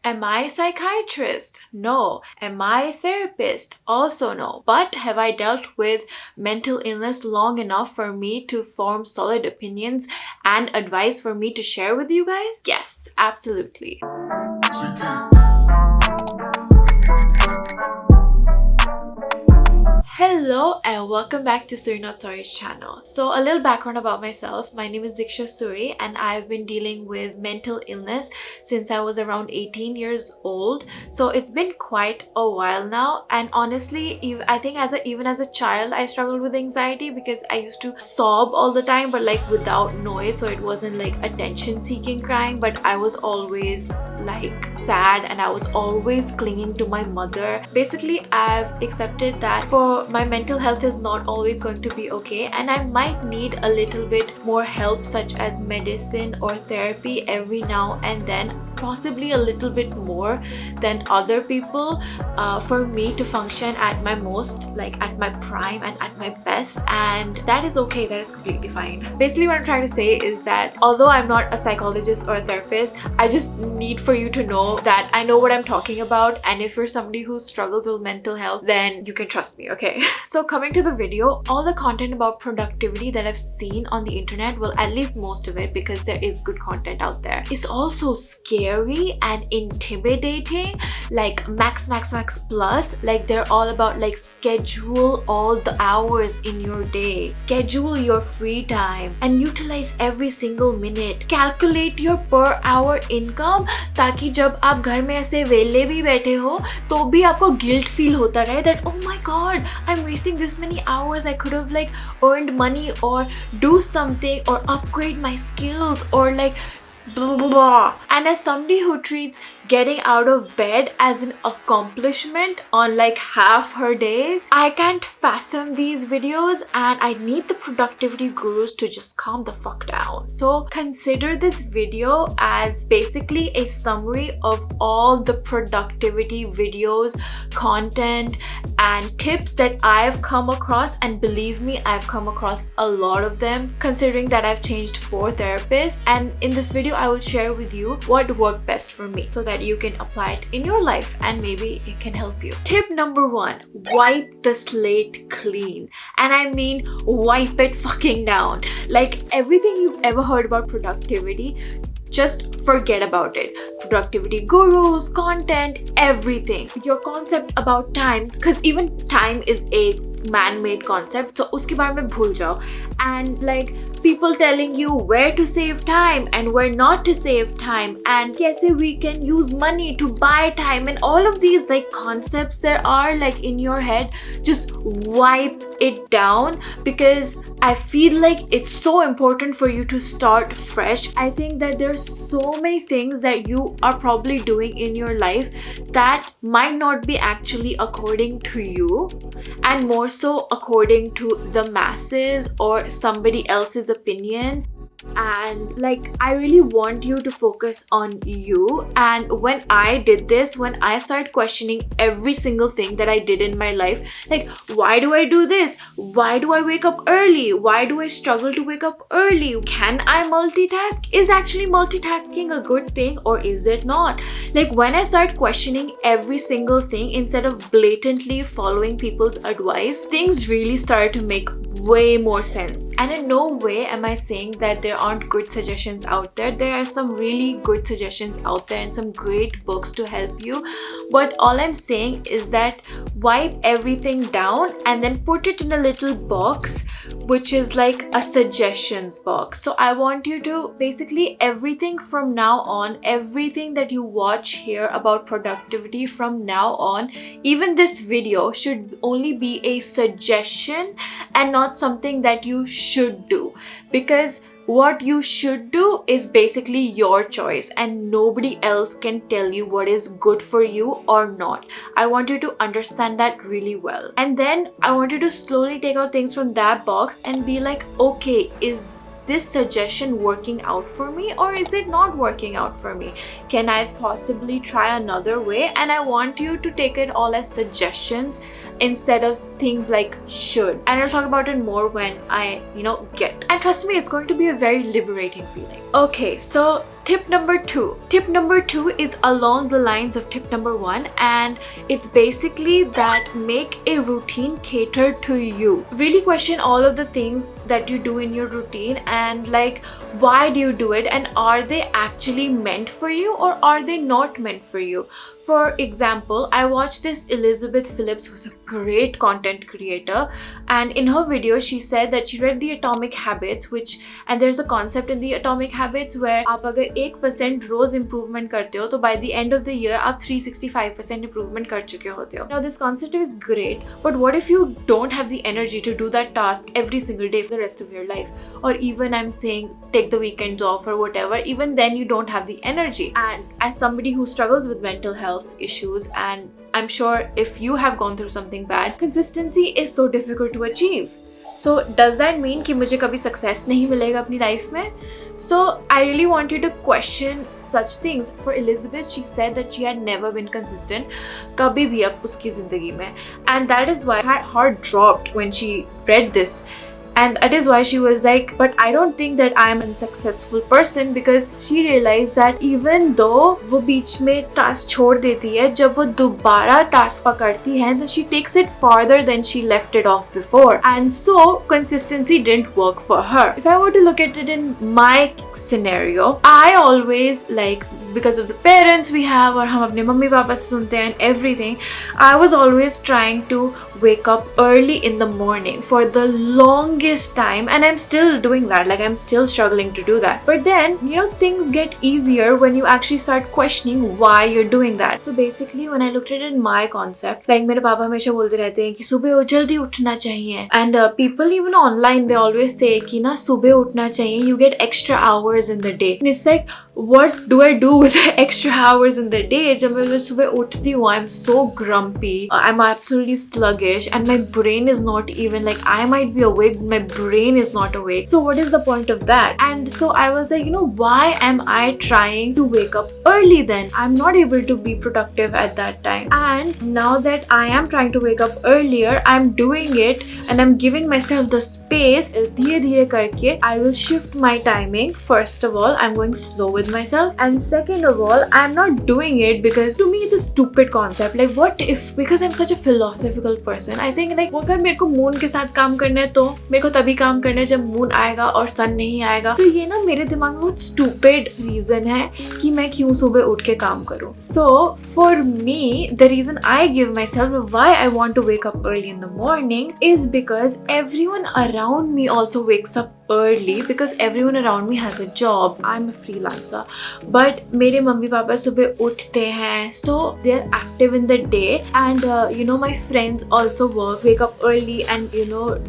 Am I a psychiatrist? No. Am I a therapist? Also no. But have I dealt with mental illness long enough for me to form solid opinions and advice for me to share with you guys? Yes, absolutely. Hello and welcome back to Suri Not Sorry's channel. So a little background about myself. My name is Diksha Suri and I've been dealing with mental illness since I was around 18 years old. So it's been quite a while now, and honestly, I think even as a child I struggled with anxiety because I used to sob all the time, but like without noise, so it wasn't like attention seeking crying, but I was always like sad and I was always clinging to my mother. Basically, I've accepted that for my mental health is not always going to be okay and I might need a little bit more help, such as medicine or therapy every now and then, possibly a little bit more than other people, for me to function at my most, like at my prime and at my best, and that is okay. That is completely fine. Basically, what I'm trying to say is that although I'm not a psychologist or a therapist, I just need for you to know that I know what I'm talking about, and if you're somebody who struggles with mental health, then you can trust me, okay? So coming to the video, all the content about productivity that I've seen on the internet, well, at least most of it, because there is good content out there, is also scary and intimidating, like max plus. Like they're all about like schedule all the hours in your day, schedule your free time and utilize every single minute, calculate your per hour income, ताकि जब आप घर में ऐसे वेले भी बैठे हो तो भी आपको गिल्ट फील होता रहे that oh my god, I'm wasting this many hours, I could have like earned money or do something or upgrade my skills or like blah blah blah. And as somebody who treats getting out of bed as an accomplishment on like half her days, I can't fathom these videos and I need the productivity gurus to just calm the fuck down. So consider this video as basically a summary of all the productivity videos, content and tips that I've come across, and believe me, I've come across a lot of them, considering that I've changed 4 therapists, and in this video I will share with you what worked best for me so that you can apply it in your life and maybe it can help you. Tip number 1, wipe the slate clean. And I mean wipe it fucking down. Like everything you've ever heard about productivity, just forget about it. Productivity gurus, content, everything. Your concept about time, because even time is a man-made concept, so uske baare mein bhul jao. And like people telling you where to save time and where not to save time, and kaise we can use money to buy time, and all of these like concepts there are like in your head, just wipe it down, because I feel like it's so important for you to start fresh. I think that there's so many things that you are probably doing in your life that might not be actually according to you, and more so according to the masses or somebody else's opinion. And like I really want you to focus on you. And when I did this, when I started questioning every single thing that I did in my life, like why do I do this, why do I wake up early, why do I struggle to wake up early, can I multitask, is actually multitasking a good thing or is it not? Like when I started questioning every single thing instead of blatantly following people's advice, things really started to make way more sense. And in no way am I saying that there aren't good suggestions out there. There are some really good suggestions out there and some great books to help you, but all I'm saying is that wipe everything down and then put it in a little box which is like a suggestions box. So I want you to basically, everything from now on, everything that you watch here about productivity from now on, even this video, should only be a suggestion and not something that you should do, because what you should do is basically your choice and nobody else can tell you what is good for you or not. I want you to understand that really well. And then I want you to slowly take out things from that box and be like, okay, is this suggestion working out for me or is it not working out for me? Can I possibly try another way? And I want you to take it all as suggestions instead of things like should. And I'll talk about it more when I, get. And trust me, it's going to be a very liberating feeling. Okay, so tip number 2. Tip number 2 is along the lines of tip number 1, and it's basically that make a routine cater to you. Really question all of the things that you do in your routine and like why do you do it, and are they actually meant for you or are they not meant for you? For example, I watched this Elizabeth Phillips, who's a great content creator, and in her video she said that she read the Atomic Habits, and there's a concept in the Atomic Habits where आप अगर 1% रोज improvement करते हो तो by the end of the year आप 365% improvement कर चुके होते हो. Now this concept is great, but what if you don't have the energy to do that task every single day for the rest of your life? Or even I'm saying take the weekends off or whatever, even then you don't have the energy. And as somebody who struggles with mental health issues, and I'm sure if you have gone through something bad, consistency is so difficult to achieve. So does that mean कि मुझे कभी success नहीं मिलेगा अपनी life में? So I really want you to question such things. For Elizabeth, she said that she had never been consistent कभी भी अब उसकी जिंदगी में, and that is why her heart dropped when she read this. And that is why she was like, but I don't think that I'm a successful person, because she realized that even though वो बीच में task छोड़ देती है, जब वो दोबारा task पकड़ती है, then she takes it farther than she left it off before. And so consistency didn't work for her. If I were to look at it in my scenario, I always because of the parents we have और हम अपने mummy papa से सुनते हैं and everything, I was always trying to wake up early in the morning for the longest time, and I'm still doing that. I'm still struggling to do that. But then, things get easier when you actually start questioning why you're doing that. So basically, when I looked at it in my concept, मेरे पापा हमेशा बोलते रहते हैं कि सुबह जल्दी उठना चाहिए, and people even online they always say कि ना सुबह उठना चाहिए, you get extra hours in the day. And it's like, what do I do with the extra hours in the day? जब मैं सुबह उठती हूँ, I'm so grumpy, I'm absolutely sluggish, and my brain is not even I might be awake, my brain is not awake. So what is the point of that? And so I was like, why am I trying to wake up early then? I'm not able to be productive at that time. And now that I am trying to wake up earlier, I'm doing it and I'm giving myself the space. धीरे धीरे करके I will shift my timing. First of all, I'm going slow with myself, and second of all, I'm not doing it because to me it's a stupid concept. What if, because I'm such a philosophical person, I think अगर मेरे को moon के साथ काम करना है तो मेरे को तभी काम करना है जब मून आएगा और सन नहीं आएगा. तो ये ना मेरे दिमाग में बहुत stupid reason है कि मैं क्यों सुबह उठ के काम करूं. So for me, the reason I give myself why I want to wake up early in the morning is because everyone around me also wakes up early, because everyone around me has a job. I'm a freelancer, but मेरे mummy papa सुबह उठते हैं, so they're active in the day, and my friends also wake up early and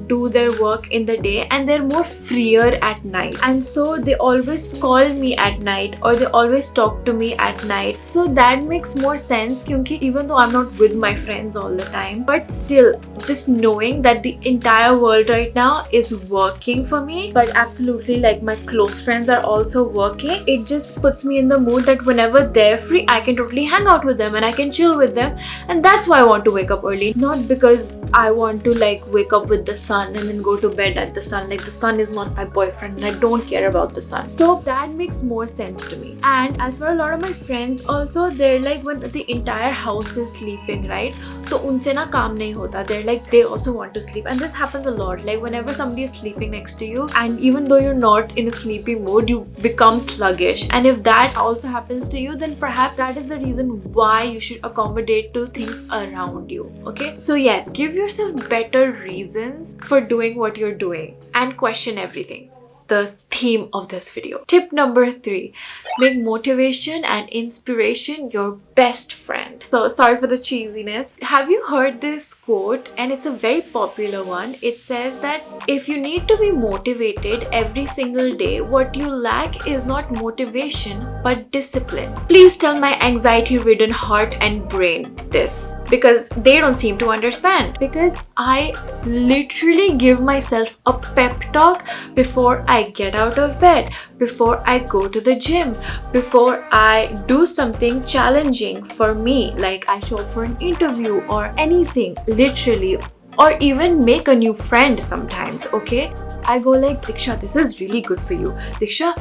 do their work in the day, and they're more freer at night, and so they always call me at night or they always talk to me at night. So that makes more sense, because even though I'm not with my friends all the time, but still just knowing that the entire world right now is working for me, but absolutely my close friends are also working, it just puts me in the mood that whenever they're free, I can totally hang out with them and I can chill with them. And that's why I want to wake up early, not because I want to wake up with the sun and then go to bed at the sun. The sun is not my boyfriend and I don't care about the sun. So that makes more sense to me. And as for a lot of my friends also, they're when the entire house is sleeping, right? So unse na kaam nahi hota. They're they also want to sleep, and this happens a lot. Whenever somebody is sleeping next to you, and even though you're not in a sleepy mood, you become sluggish. And if that also happens to you, then perhaps that is the reason why you should accommodate to things around you. Okay, so yes, give yourself better reasons for doing what you're doing and question everything. The theme of this video. Tip number 3, make motivation and inspiration your best friend. So sorry for the cheesiness. Have you heard this quote? And it's a very popular one. It says that if you need to be motivated every single day, what you lack is not motivation but discipline. Please tell my anxiety-ridden heart and brain this, because they don't seem to understand. Because I literally give myself a pep talk before I get out of bed, before I go to the gym, before I do something challenging for me, like I show up for an interview or anything, literally, or even make a new friend sometimes, okay? I go like, Diksha, this is really good for you. Diksha,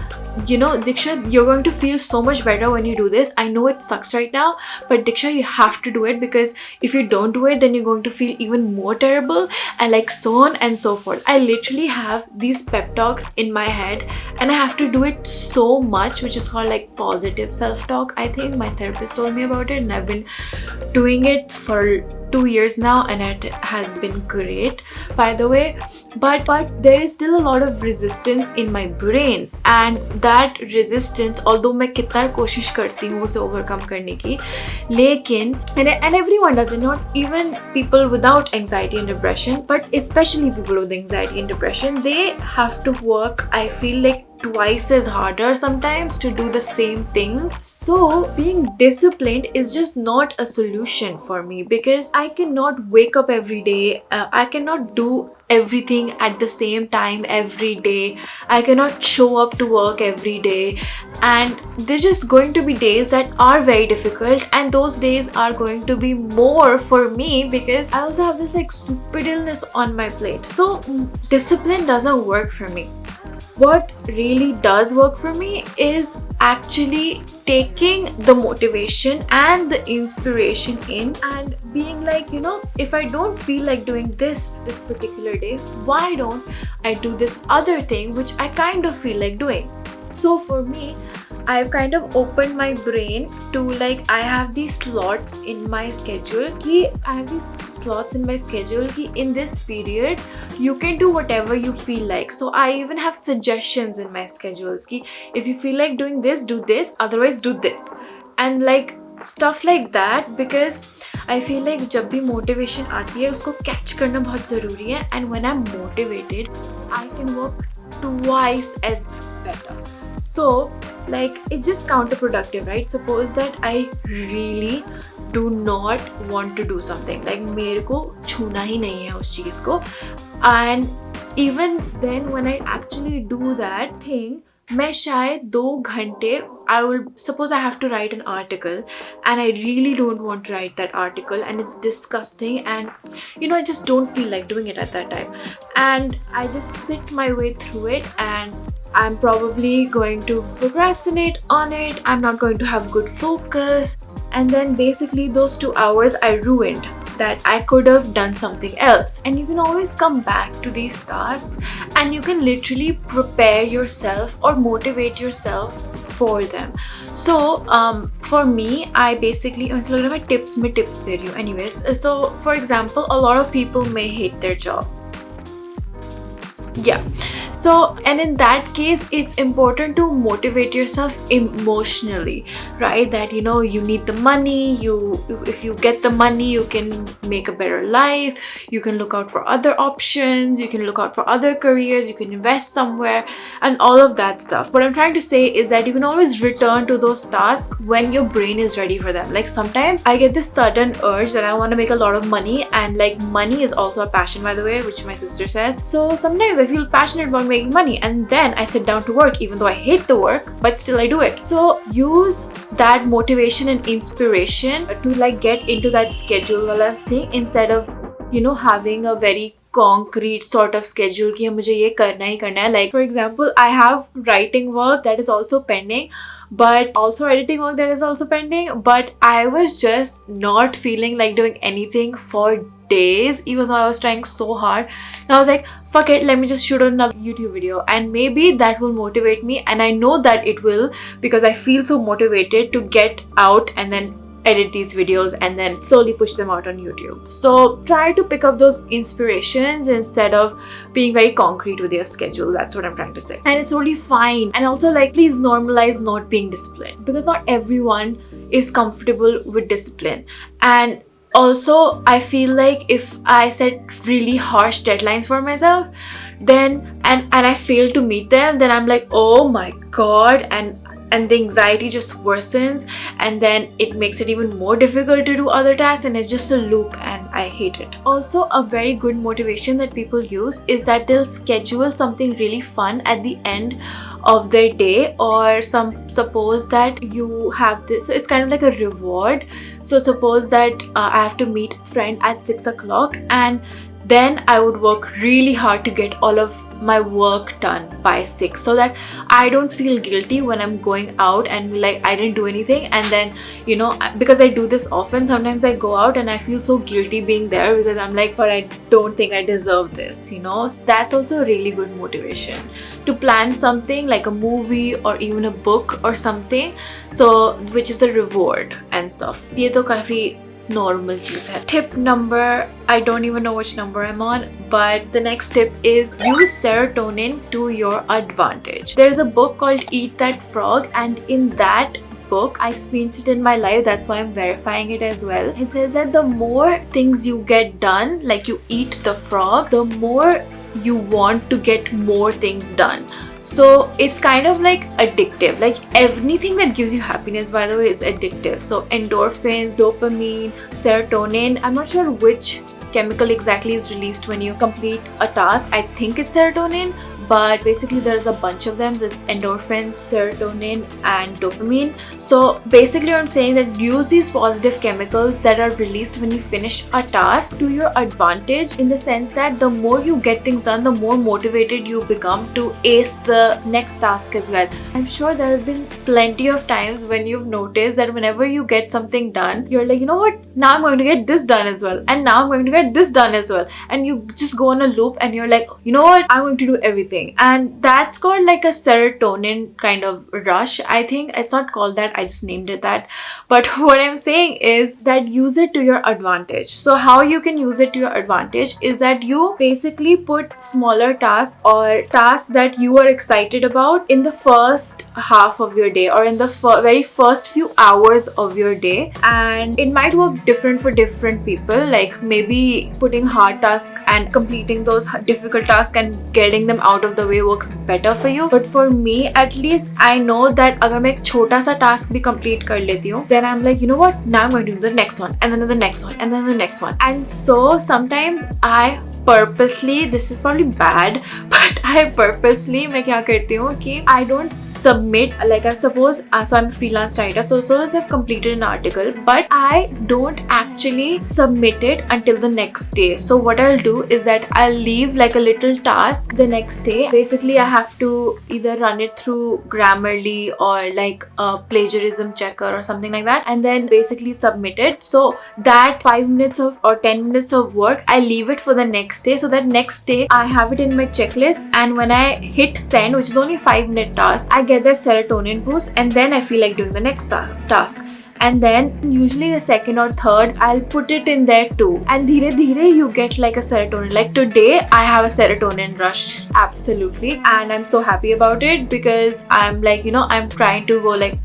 Diksha, you're going to feel so much better when you do this. I know it sucks right now, but Diksha, you have to do it, because if you don't do it, then you're going to feel even more terrible, and like so on and so forth. I literally have these pep talks in my head, and I have to do it so much, which is called like positive self-talk. I think my therapist told me about it, and I've been doing it for 2 years now, and it has been great, by the way. But there is still a lot of resistance in my brain, and that resistance, although मैं कितना कोशिश करती हूँ उसे overcome करने की, लेकिन and everyone does it, not even people without anxiety and depression, but especially people with anxiety and depression, they have to work, I feel like, twice as harder sometimes to do the same things. So being disciplined is just not a solution for me, because I cannot wake up every day, I cannot do everything at the same time every day, I cannot show up to work every day, and there's just going to be days that are very difficult, and those days are going to be more for me because I also have this like stupid illness on my plate. So discipline doesn't work for me. What really does work for me is actually taking the motivation and the inspiration in, and being like, if I don't feel like doing this particular day, why don't I do this other thing which I kind of feel like doing? So for me, I've kind of opened my brain to like, I have these slots in my schedule in this period you can do whatever you feel like. So I even have suggestions in my schedules ki if you feel like doing this, do this, otherwise do this, and like stuff like that, because I feel like जब भी motivation आती है उसको catch करना बहुत ज़रूरी है, and when I'm motivated I can work twice as better. So like it's just counterproductive, right? Suppose that I really do not want to do something, like मेरे को छूना ही नहीं है उस चीज़ को, and even then when I actually do that thing, मैं शायद 2 घंटे, I will suppose I have to write an article and I really don't want to write that article and it's disgusting, and I just don't feel like doing it at that time, and I just sit my way through it, and I'm probably going to procrastinate on it, I'm not going to have good focus, and then basically those 2 hours I ruined that I could have done something else. And you can always come back to these tasks and you can literally prepare yourself or motivate yourself for them. So for me, I basically, मैं tips दे रही हूँ. Anyways, so for example, a lot of people may hate their job. Yeah. So, and in that case, it's important to motivate yourself emotionally, right? That, you need the money, if you get the money, you can make a better life, you can look out for other options, you can look out for other careers, you can invest somewhere, and all of that stuff. What I'm trying to say is that you can always return to those tasks when your brain is ready for them. Like sometimes I get this sudden urge that I want to make a lot of money, and like money is also a passion, by the way, which my sister says. So sometimes I feel passionate about making money, and then I sit down to work even though I hate the work, but still I do it. So use that motivation and inspiration to like get into that schedule wala thing, instead of having a very concrete sort of schedule कि मुझे ये करना ही करना है. Like for example, I have writing work that is also pending, but also editing work that is also pending, but I was just not feeling like doing anything for days, even though I was trying so hard. And I was like, fuck it, let me just shoot another YouTube video, and maybe that will motivate me, and I know that it will, because I feel so motivated to get out and then edit these videos and then slowly push them out on YouTube. So try to pick up those inspirations instead of being very concrete with your schedule. That's what I'm trying to say. And it's totally fine. And also like, please normalize not being disciplined, because not everyone is comfortable with discipline. And also I feel like if I set really harsh deadlines for myself, then and I fail to meet them, then I'm like, oh my god, and and the anxiety just worsens, and then it makes it even more difficult to do other tasks, and it's just a loop, and I hate it. Also, a very good motivation that people use is that they'll schedule something really fun at the end of their day, or suppose that you have this, so it's kind of like a reward. So suppose that I have to meet a friend at 6 o'clock, and then I would work really hard to get all of my work done by 6, so that I don't feel guilty when I'm going out and like I didn't do anything. And then, you know, because I do this often, sometimes I go out and I feel so guilty being there because I'm like, but I don't think I deserve this, you know. So that's also a really good motivation to plan something like a movie or even a book or something, so which is a reward and stuff. ये तो काफी normal चीज है. Tip number, I don't even know which number I'm on, but the next tip is use serotonin to your advantage. There's a book called Eat That Frog, and in that book, I experienced it in my life, that's why I'm verifying it as well. It says that the more things you get done, like you eat the frog, the more you want to get more things done. So it's kind of like addictive. Like anything that gives you happiness, by the way, is addictive. So endorphins, dopamine, serotonin, I'm not sure which chemical exactly is released when you complete a task. I think it's serotonin, but basically there's a bunch of them. There's endorphins, serotonin, and dopamine. So basically I'm saying that use these positive chemicals that are released when you finish a task to your advantage, in the sense that the more you get things done, the more motivated you become to ace the next task as well. I'm sure there have been plenty of times when you've noticed that whenever you get something done, you're like, you know what, now I'm going to get this done as well, and now I'm going to get this done as well, and you just go on a loop, and you're like, you know what, I'm going to do everything. And that's called like a serotonin kind of rush. I think it's not called that, I just named it that. But what I'm saying is that use it to your advantage. So how you can use it to your advantage is that you basically put smaller tasks or tasks that you are excited about in the first half of your day, or in the very first few hours of your day. And it might work different for different people. Like maybe putting hard tasks and completing those difficult tasks and getting them out of the way works better for you. But for me, at least, I know that अगर मैं एक छोटा सा task भी complete कर लेती हूँ, then I'm like, you know what, now I'm going to do the next one, and then the next one, and then the next one. And so sometimes I purposely, this is probably bad, but I purposely, मैं क्या करती हूँ कि I don't submit, like I suppose, so I'm a freelance writer, so suppose I've completed an article, but I don't actually submit it until the next day. So what I'll do is that I'll leave like a little task the next day. Basically, I have to either run it through Grammarly or like a plagiarism checker or something like that, and then basically submit it. So that 5 minutes of or 10 minutes of work, I leave it for the next day, so that next day I have it in my checklist, and when I hit send, which is only a 5-minute task, I get that serotonin boost, and then I feel like doing the next task. And then usually the second or third, I'll put it in there too, and dhire dhire you get like a serotonin. Like today I have a serotonin rush, absolutely, and I'm so happy about it because I'm like, you know, I'm trying to go like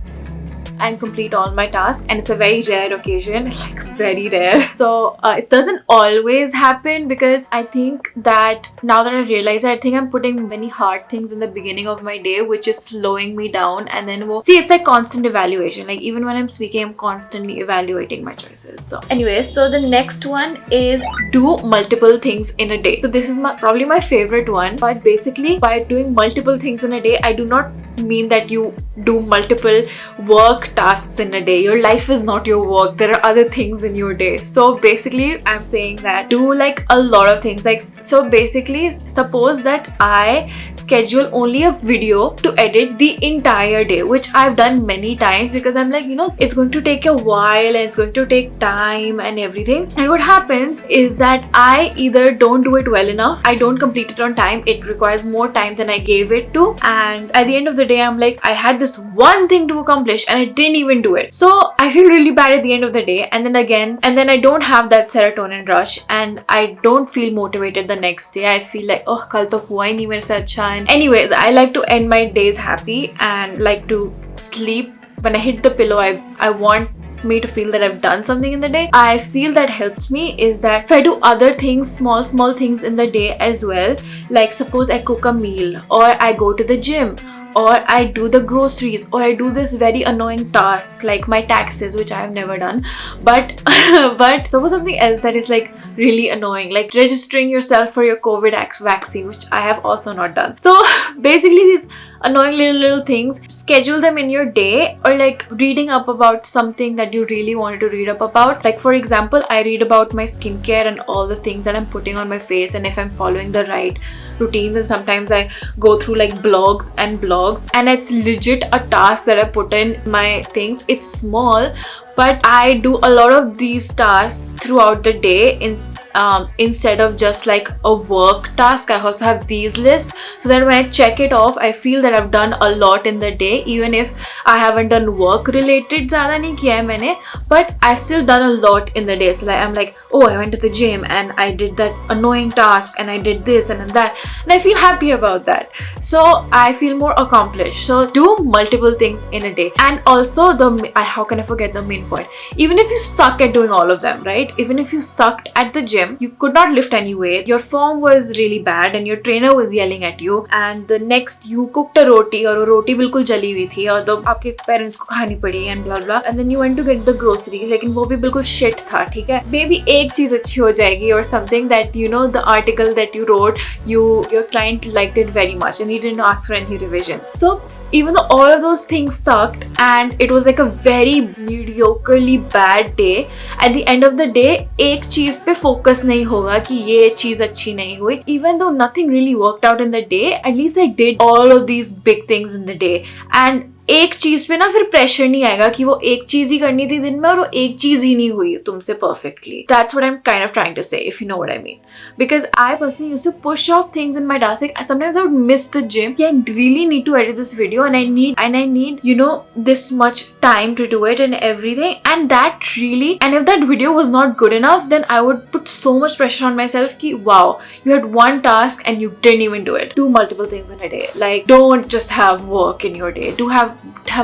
and complete all my tasks, and it's a very rare occasion, like very rare. So it doesn't always happen, because I think that now that I realize it, I think I'm putting many hard things in the beginning of my day, which is slowing me down. And then see, it's like constant evaluation. Like even when I'm speaking, I'm constantly evaluating my choices. So anyways, so the next one is do multiple things in a day. So this is probably my favorite one. But basically, by doing multiple things in a day, I do not mean that you do multiple work tasks in a day. Your life is not your work. There are other things in your day. So basically, I'm saying that do like a lot of things. Like, so basically, suppose that I schedule only a video to edit the entire day, which I've done many times, because I'm like, you know, it's going to take a while and it's going to take time and everything. And what happens is that I either don't do it well enough, I don't complete it on time, it requires more time than I gave it to, and at the end of the day, I'm like, I had this one thing to accomplish and I didn't even do it. So I feel really bad at the end of the day, and then I don't have that serotonin rush, and I don't feel motivated the next day. I feel like, oh, kal to hua hi nahi mere se acha. And anyways, I like to end my days happy and like to sleep. When I hit the pillow, I want me to feel that I've done something in the day. I feel that helps me is that if I do other things, small things in the day as well, like suppose I cook a meal, or I go to the gym, or I do the groceries, or I do this very annoying task like my taxes, which I have never done, but but suppose something else that is like really annoying, like registering yourself for your COVID vaccine, which I have also not done. So basically these annoying little things, schedule them in your day, or like reading up about something that you really wanted to read up about. Like for example, I read about my skincare and all the things that I'm putting on my face and if I'm following the right routines, and sometimes I go through like blogs, and it's legit a task that I put in my things. It's small, but I do a lot of these tasks throughout the day instead of just like a work task. I also have these lists so that when I check it off, I feel that I've done a lot in the day, even if I haven't done work related ज़्यादा नहीं किया है मैंने, but I've still done a lot in the day. So like I'm like, oh, I went to the gym and I did that annoying task and I did this and that, and I feel happy about that. So I feel more accomplished. So do multiple things in a day. And also how can I forget the main point? Even if you suck at doing all of them, right? Even if you sucked at the gym, you could not lift any weight, your form was really bad and your trainer was yelling at you, and the next you cooked a roti और वो रोटी बिल्कुल जली हुई थी और तो आपके parents को खानी पड़ी and blah blah, and then you went to get the groceries, लेकिन वो भी बिल्कुल shit था, ठीक है? Maybe एक चीज अच्छी हो जाएगी or something that, you know, the article that you wrote, your client liked it very much and he didn't ask for any revisions. So even though all of those things sucked and it was like a very mediocrely bad day, at the end of the day एक चीज पे focus नहीं होगा कि ये चीज अच्छी नहीं हुई. Even though nothing really worked out in the day, at least I did all of these big things in the day. And एक चीज पे ना फिर प्रेशर नहीं आएगा कि वो एक चीज ही करनी थी दिन में और वो एक चीज ही नहीं हुई तुमसे perfectly. That's what I'm kind of trying to say, if you know what I mean. Because I personally used to push off things in my task. Like sometimes I would miss the gym. I really need to edit this video and I need, you know, this much time to do it and everything. And that really, and if that video was not good enough, then I would put so much pressure on myself ki wow, you had one task and you didn't even do it. Do multiple things in a day. Like don't just have work in your day. Do have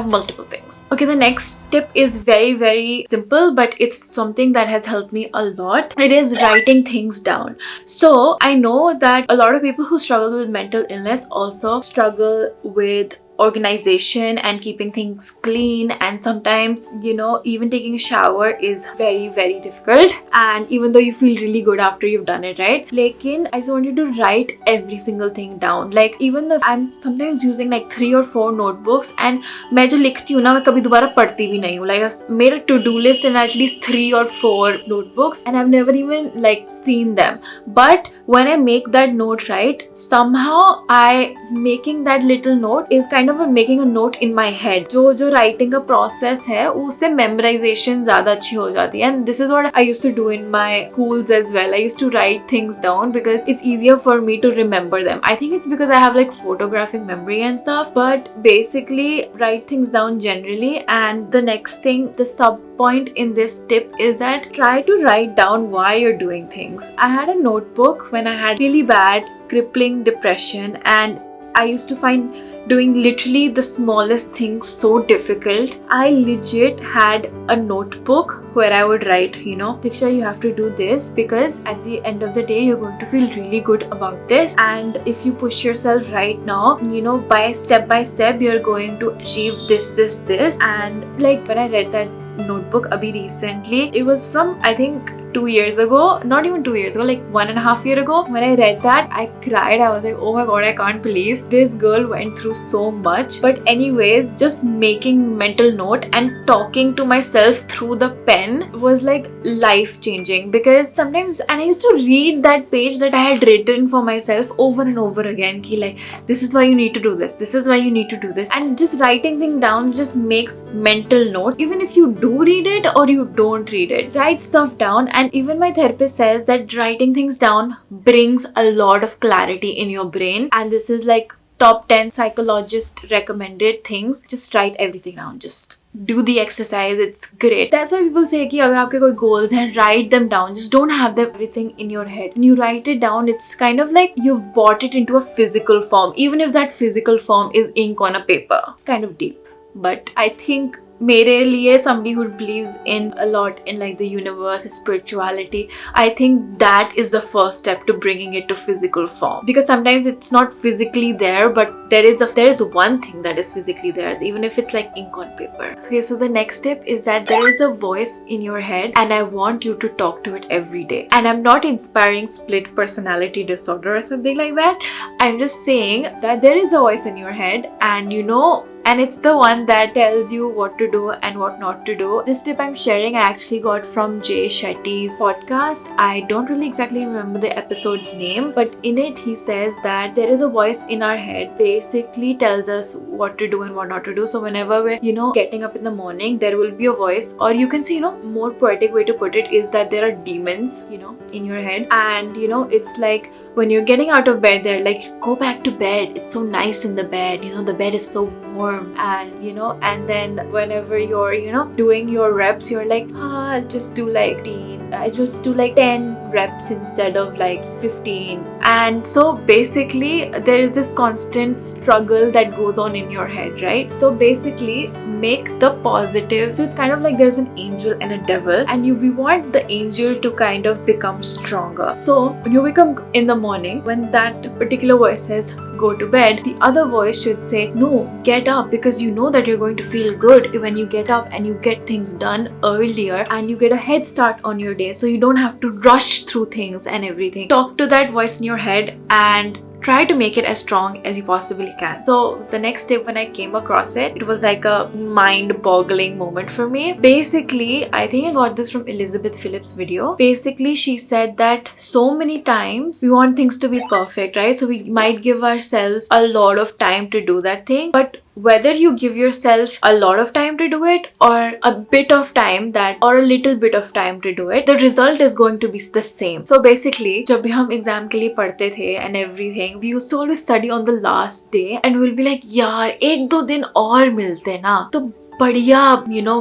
multiple things. Okay, the next tip is very, very simple, but it's something that has helped me a lot. It is writing things down. So I know that a lot of people who struggle with mental illness also struggle with organization and keeping things clean, and sometimes, you know, even taking a shower is very, very difficult, and even though you feel really good after you've done it, right? Lekin I just want you to write every single thing down. Like even though I'm sometimes using like 3 or 4 notebooks, and मैं जो लिखती हूँ ना मैं कभी दोबारा पढ़ती भी नहीं हूँ. Like I've made a to-do list in at least 3 or 4 notebooks and I've never even like seen them. But when I make that note, right, somehow making that little note is kind of making a note in my head. जो writing का process है उससे memorization ज़्यादा अच्छी हो जाती है. And this is what I used to do in my schools as well. I used to write things down because it's easier for me to remember them. I think it's because I have like photographic memory and stuff. But basically write things down generally. And the next thing, the sub point in this tip is that try to write down why you're doing things. I had a notebook when I had really bad crippling depression, and I used to find doing literally the smallest things so difficult. I legit had a notebook where I would write, you know, Diksha, you have to do this because at the end of the day you're going to feel really good about this, and if you push yourself right now, you know, by step you're going to achieve this. And like when I read that notebook abhi recently, it was from I think 2 years ago, not even 2 years ago, like 1.5 years ago. When I read that, I cried. I was like, oh my god, I can't believe this girl went through so much. But anyways, just making mental note and talking to myself through the pen was like life changing, because sometimes, and I used to read that page that I had written for myself over and over again, ki like, this is why you need to do this, this is why you need to do this. And just writing things down just makes mental note. Even if you do read it or you don't read it, write stuff down. And even my therapist says that writing things down brings a lot of clarity in your brain. And this is like top 10 psychologist recommended things. Just write everything down. Just do the exercise. It's great. That's why people say कि अगर आपके कोई goals हैं, write them down. Just don't have them everything in your head. When you write it down, it's kind of like you've brought it into a physical form, even if that physical form is ink on a paper. It's kind of deep. But I think mere liye, somebody who believes in a lot in like the universe, spirituality, I think that is the first step to bringing it to physical form, because sometimes it's not physically there, but there is one thing that is physically there, even if it's like ink on paper. Okay, so the next step is that there is a voice in your head and I want you to talk to it every day. And I'm not inspiring split personality disorder or something like that. I'm just saying that there is a voice in your head, and it's the one that tells you what to do and what not to do. This tip I'm sharing I actually got from Jay Shetty's podcast. I don't really exactly remember the episode's name, but in it he says that there is a voice in our head, basically tells us what to do and what not to do. So whenever we're, getting up in the morning, there will be a voice, or you can say, more poetic way to put it is that there are demons, in your head. And, it's like when you're getting out of bed, they're like, go back to bed. It's so nice in the bed. The bed is so warm. And then whenever you're doing your reps, you're like, I'll just do like 10 reps instead of like 15. And so basically there is this constant struggle that goes on in your head, right? So basically make the positive, so it's kind of like there's an angel and a devil, and we want the angel to kind of become stronger. So when you wake up in the morning, when that particular voice says go to bed, the other voice should say, no, get up, because you know that you're going to feel good when you get up and you get things done earlier and you get a head start on your day, so you don't have to rush through things and everything. Talk to that voice in your head and try to make it as strong as you possibly can. So the next tip, when I came across it, it was like a mind-boggling moment for me. Basically, I think I got this from Elizabeth Phillips' video. Basically, she said that so many times we want things to be perfect, right? So we might give ourselves a lot of time to do that thing, but whether you give yourself a lot of time to do it or a bit of time or a little bit of time to do it, the result is going to be the same. So basically, जब भी हम exam के लिए पढ़ते थे and everything, we used to always study on the last day and we'll be like, यार 1-2 दिन और मिलते ना तो बढ़िया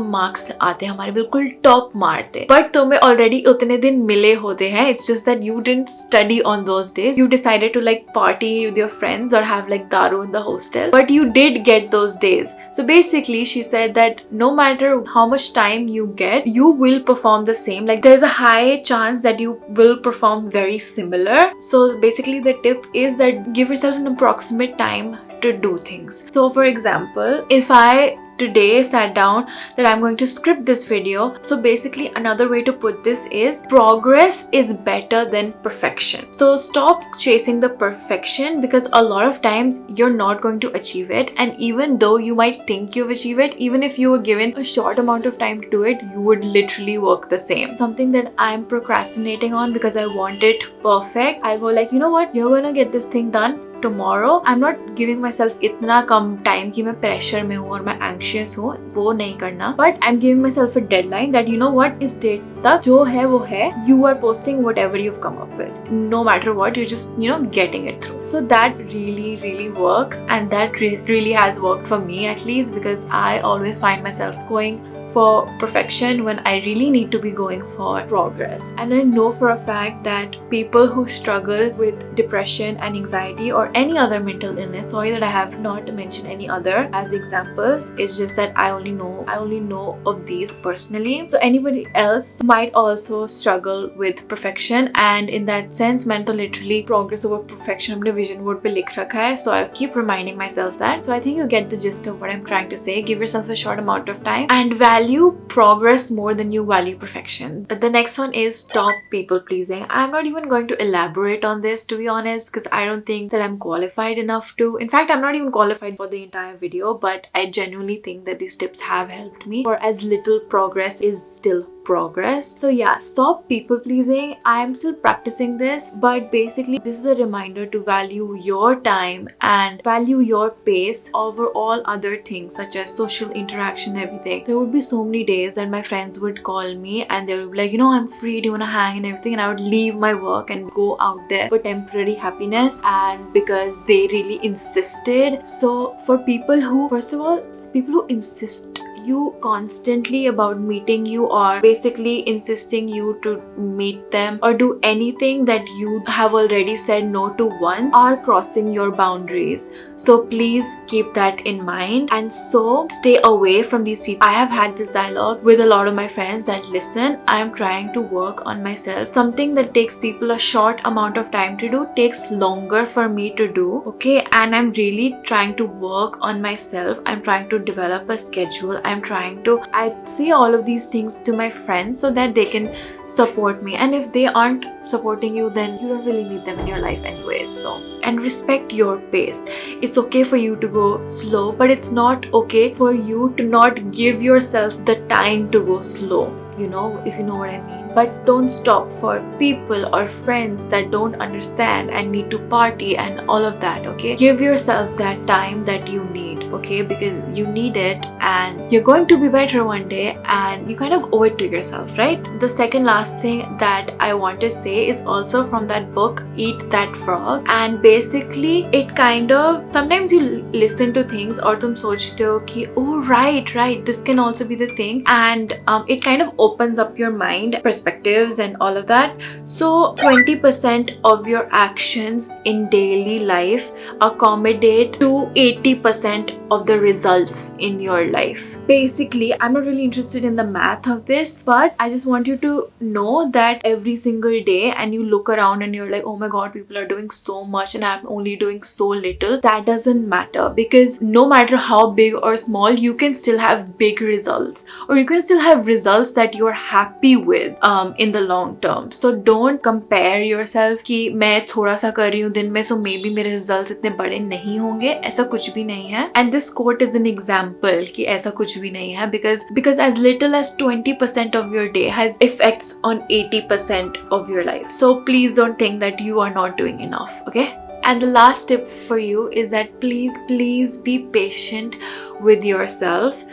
मार्क्स आते हमारे, बिल्कुल टॉप मारते. बट तुम्हें ऑलरेडी उतने दिन मिले होते हैं. It's just that you didn't study on those days. You decided to like party with your friends और have like daru in the hostel, but you did get those days. So basically she said that no matter how much time you get, you will perform the same. Like there's a high chance that you will perform very similar. So basically the tip is that give yourself an approximate time to do things. So for example, if I today sat down that I'm going to script this video, so basically another way to put this is progress is better than perfection. So stop chasing the perfection, because a lot of times you're not going to achieve it, and even though you might think you've achieved it, even if you were given a short amount of time to do it, you would literally work the same. Something that I'm procrastinating on because I want it perfect, I go like, you know what, you're gonna get this thing done tomorrow. I'm not giving myself इतना कम time कि मैं pressure में हूँ और मैं anxious हूँ, वो नहीं करना. But I'm giving myself a deadline that you know what, इस date तक जो है वो है. You are posting whatever you've come up with. No matter what, you're just getting it through. So that really works, and that really has worked for me at least, because I always find myself going for perfection when I really need to be going for progress. And I know for a fact that people who struggle with depression and anxiety or any other mental illness, sorry that I have not mentioned any other as examples, it's just that I only know of these personally. So anybody else might also struggle with perfection, and in that sense mental literally progress over perfection हमने vision board पे लिख रखा है. So I keep reminding myself that. So I think you get the gist of what I'm trying to say. Give yourself a short amount of time and value progress more than you value perfection. The next one is stop people pleasing. I'm not even going to elaborate on this, to be honest, because I don't think that I'm qualified enough to. In fact, I'm not even qualified for the entire video, but I genuinely think that these tips have helped me, or as little progress is still progress. So yeah, stop people pleasing. I'm still practicing this, but basically this is a reminder to value your time and value your pace over all other things such as social interaction, everything. There would be so many days that my friends would call me and they would be like, I'm free, do you want to hang and everything, and I would leave my work and go out there for temporary happiness, and because they really insisted. So for people who, first of all, people who insist, you constantly about meeting you or basically insisting you to meet them or do anything that you have already said no to once are crossing your boundaries. So please keep that in mind, and so stay away from these people. I have had this dialogue with a lot of my friends that listen, I am trying to work on myself. Something that takes people a short amount of time to do takes longer for me to do, okay? And I'm really trying to work on myself. I'm trying to develop a schedule. I say all of these things to my friends so that they can support me, and if they aren't supporting you, then you don't really need them in your life anyways. So, and respect your pace. It's okay for you to go slow, but it's not okay for you to not give yourself the time to go slow, you know, if you know what I mean. But don't stop for people or friends that don't understand and need to party and all of that, okay? Give yourself that time that you need, okay? Because you need it and you're going to be better one day, and you kind of owe it to yourself, right? The second last thing that I want to say is also from that book, Eat That Frog. And basically it kind of, sometimes you listen to things or tum sochte ho ki, oh right, this can also be the thing, and it kind of opens up your mind, perspectives and all of that. So 20% of your actions in daily life accommodate to 80% of the results in your life. Basically, I'm not really interested in the math of this, but I just want you to know that every single day, and you look around and you're like, oh my god, people are doing so much and I'm only doing so little. That doesn't matter, because no matter how big or small, you can still have big results, or you can still have results that you're happy with in the long term. So don't compare yourself कि मैं थोड़ा सा कर रही हूँ दिन में, so maybe मेरे results इतने बड़े नहीं होंगे. ऐसा कुछ भी नहीं है. And this quote is an example कि ऐसा कुछ भी नहीं है, because as little as 20% of your day has effects on 80% of your life. So please don't think that you are not doing enough, okay? And the last tip for you is that please be patient with yourself.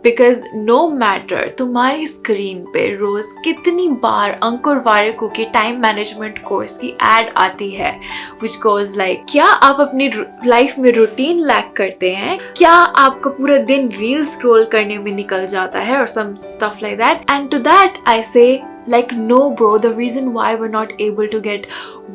Because no matter तुम्हारी screen पे रोज कितनी बार अंकुर वारिकू की time management course की add आती है which goes like, क्या आप अपनी लाइफ में रूटीन लैक करते हैं? क्या आपका पूरा दिन रील स्क्रॉल करने में निकल जाता है or some stuff like that? And to that I say, like, no bro, the reason why we're not able to get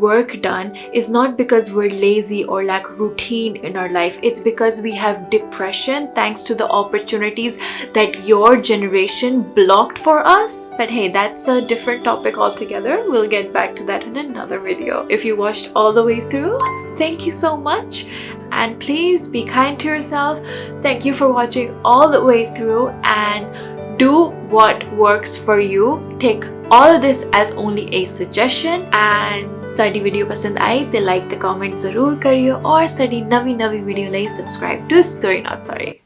work done is not because we're lazy or lack routine in our life. It's because we have depression thanks to the opportunities that your generation blocked for us. But hey, that's a different topic altogether. We'll get back to that in another video. If you watched all the way through, thank you so much, and please be kind to yourself. Thank you for watching all the way through, and do what works for you. Take all of this as only a suggestion, and sari video पसंद आई तो like ते comment जरूर करियो, और साडी नवी video ਲਈ subscribe to Sorry Not Sorry.